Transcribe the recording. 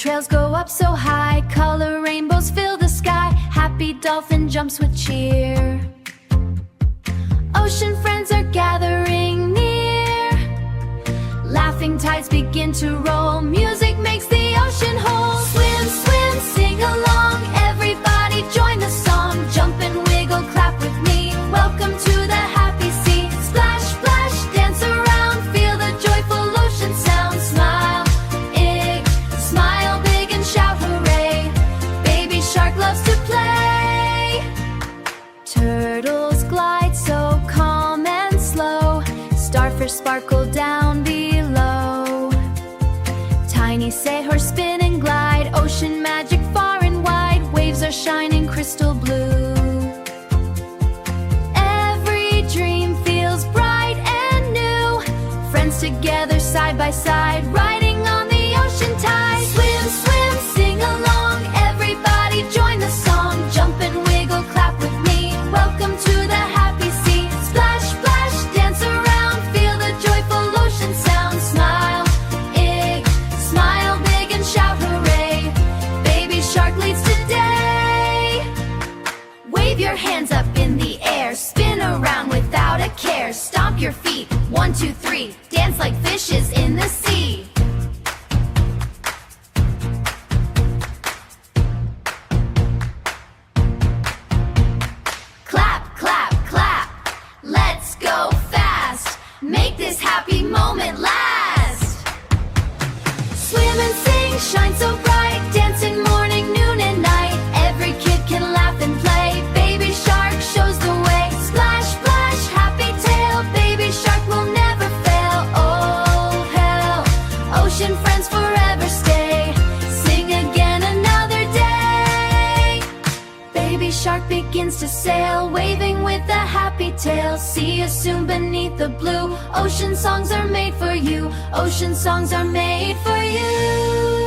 trails go up so high, color rainbows fill the sky. Happy dolphin jumps with cheer. Ocean friends are gathering near. Laughing tides begin to roll. Music makes the ocean whole. Swim, swim, sing along. Everybody join the song. Jump and wiggle, clap with me. Welcome to the happy sea. Splash, splash, dance around. Feel the joyful ocean sound. Smile big and shout hooray. Baby shark loves to play. Turtles glide so calm and slow. Starfish sparkle down below. Tiny seahorse spin and glide. Ocean magic far and wide. Waves are shining crystal blue. Every dream feels bright and new. Friends together side by side, riding on the ocean tide. Swim, swim, sing along. Everybody join the song. Jump and wiggle, clap with me. Welcome to the happy sea. Splash, splash, dance around. Feel the joyful ocean sound. Smile big and shout hooray. Baby shark leads today. Wave your hands up in the air. Spin around without a care. Stomp your feet, 1, 2, 3. Dance like fishes in the sea. Clap, clap, clap. Let's go fast. Make this happy moment last. Swim and sing, shine so bright. Dancing morning, noon and night. Every kid can laugh and play. Baby shark shows the way. Splash, splash, happy tail. Baby shark will never fail. Oh, hell, ocean friends forever stay. Sing again another day. Baby shark begins to sail, waving with a happy tail. See you soon beneath the blue. Ocean songs are made for you. Ocean songs are made for you.